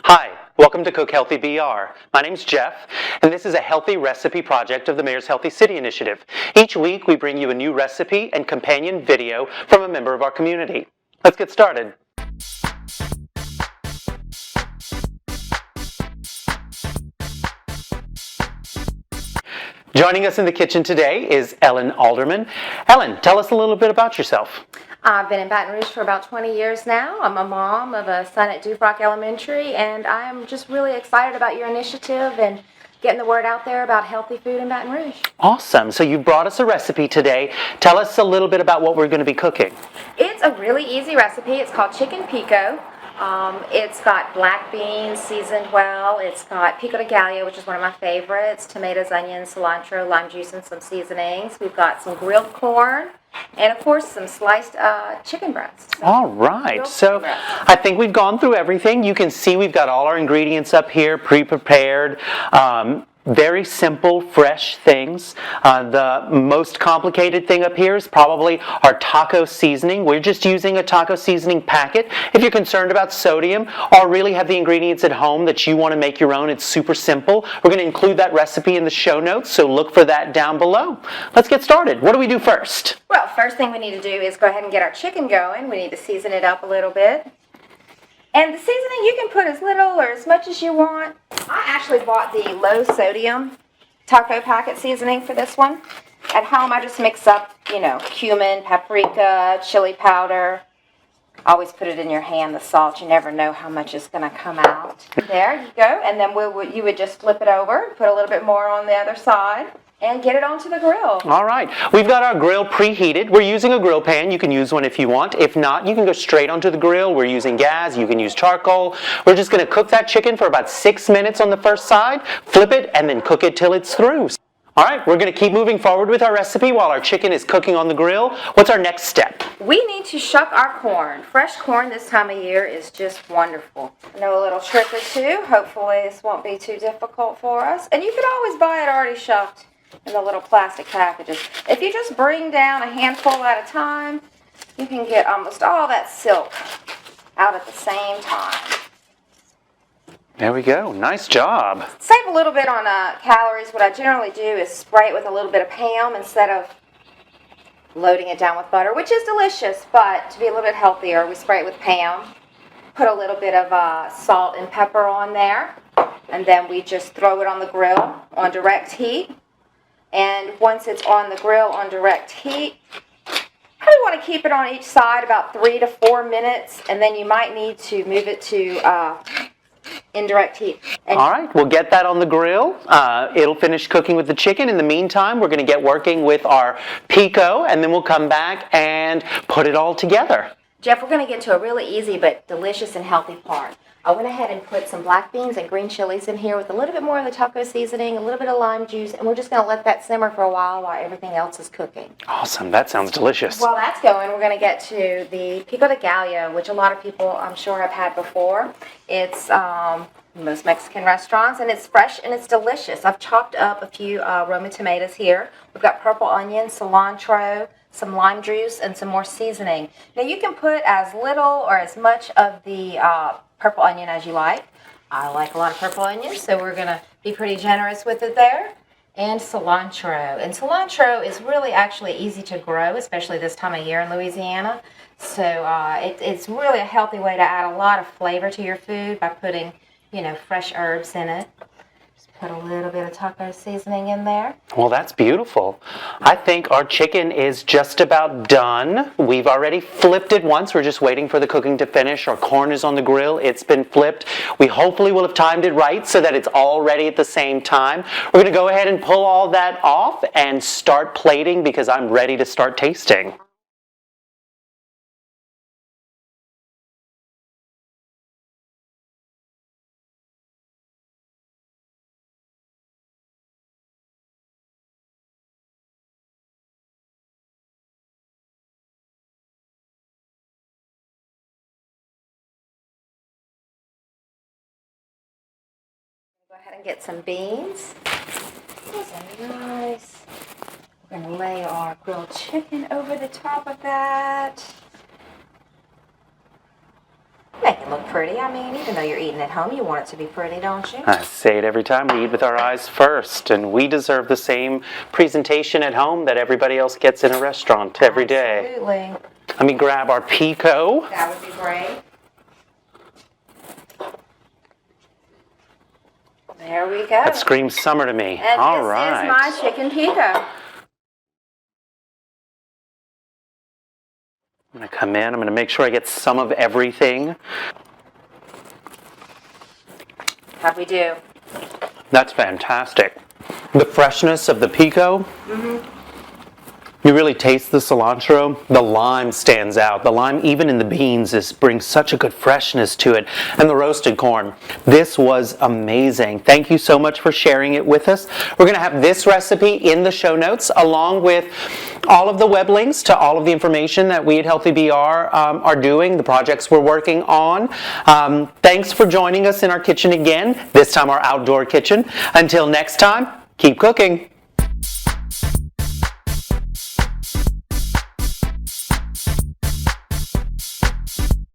Hi, welcome to Cook Healthy BR. My name's Jeff, and this is a healthy recipe project of the Mayor's Healthy City Initiative. Each week, we bring you a new recipe and companion video from a member of our community. Let's get started. Joining us in the kitchen today is Ellen Alderman. Ellen, tell us a little bit about yourself. I've been in Baton Rouge for about 20 years now. I'm a mom of a son at Duvrock Elementary, and I'm just really excited about your initiative and getting the word out there about healthy food in Baton Rouge. Awesome. So you brought us a recipe today. Tell us a little bit about what we're going to be cooking. It's a really easy recipe. It's called chicken pico. It's got black beans seasoned well. It's got pico de gallo, which is one of my favorites, tomatoes, onions, cilantro, lime juice, and some seasonings. We've got some grilled corn, and of course some sliced chicken breasts. All right, so I think we've gone through everything. You can see we've got all our ingredients up here pre-prepared. Very simple, fresh things. The most complicated thing up here is probably our taco seasoning. We're just using a taco seasoning packet. If you're concerned about sodium or really have the ingredients at home that you want to make your own, it's super simple. We're going to include that recipe in the show notes, so look for that down below. Let's get started. What do we do first? Well, first thing we need to do is go ahead and get our chicken going. We need to season it up a little bit. And the seasoning, you can put as little or as much as you want. I actually bought the low sodium taco packet seasoning for this one. At home, I just mix up, cumin, paprika, chili powder. Always put it in your hand, the salt. You never know how much is going to come out. There you go. And then you would just flip it over, put a little bit more on the other side, and get it onto the grill. All right. We've got our grill preheated. We're using a grill pan. You can use one if you want. If not, you can go straight onto the grill. We're using gas. You can use charcoal. We're just going to cook that chicken for about 6 minutes on the first side, flip it, and then cook it till it's through. All right, we're going to keep moving forward with our recipe while our chicken is cooking on the grill. What's our next step? We need to shuck our corn. Fresh corn this time of year is just wonderful. I know a little trick or two. Hopefully this won't be too difficult for us. And you can always buy it already shucked in the little plastic packages. If you just bring down a handful at a time, you can get almost all that silk out at the same time. There we go. Nice job. Save a little bit on calories. What I generally do is spray it with a little bit of Pam instead of loading it down with butter, which is delicious, but to be a little bit healthier, we spray it with Pam. Put a little bit of salt and pepper on there, and then we just throw it on the grill on direct heat. And once it's on the grill on direct heat, probably want to keep it on each side about 3 to 4 minutes, and then you might need to move it to indirect heat. All right, we'll get that on the grill. It'll finish cooking with the chicken. In the meantime, we're going to get working with our pico, and then we'll come back and put it all together. Jeff, we're going to get to a really easy but delicious and healthy part. I went ahead and put some black beans and green chilies in here with a little bit more of the taco seasoning, a little bit of lime juice, and we're just going to let that simmer for a while everything else is cooking. Awesome. That sounds delicious. While that's going, we're going to get to the pico de gallo, which a lot of people, I'm sure, have had before. It's most Mexican restaurants, and it's fresh and it's delicious. I've chopped up a few Roma tomatoes here. We've got purple onion, cilantro, some lime juice, and some more seasoning. Now, you can put as little or as much of the purple onion as you like. I like a lot of purple onions, so we're going to be pretty generous with it there. And cilantro. And cilantro is really actually easy to grow, especially this time of year in Louisiana. So it's really a healthy way to add a lot of flavor to your food by putting, fresh herbs in it. Put a little bit of taco seasoning in there. Well, that's beautiful. I think our chicken is just about done. We've already flipped it once. We're just waiting for the cooking to finish. Our corn is on the grill. It's been flipped. We hopefully will have timed it right so that it's all ready at the same time. We're going to go ahead and pull all that off and start plating because I'm ready to start tasting. Go ahead and get some beans. Those are nice. We're going to lay our grilled chicken over the top of that. Make it look pretty. I mean, even though you're eating at home, you want it to be pretty, don't you? I say it every time, we eat with our eyes first, and we deserve the same presentation at home that everybody else gets in a restaurant every day. Absolutely. Let me grab our Pico. That would be great. There we go. That screams summer to me. And All this right. is my chicken pico. I'm going to come in. I'm going to make sure I get some of everything. How'd we do? That's fantastic. The freshness of the pico. You really taste the cilantro. The lime stands out. The lime, even in the beans, brings such a good freshness to it. And the roasted corn. This was amazing. Thank you so much for sharing it with us. We're going to have this recipe in the show notes, along with all of the web links to all of the information that we at Healthy BR are doing, the projects we're working on. Thanks for joining us in our kitchen again, this time our outdoor kitchen. Until next time, keep cooking.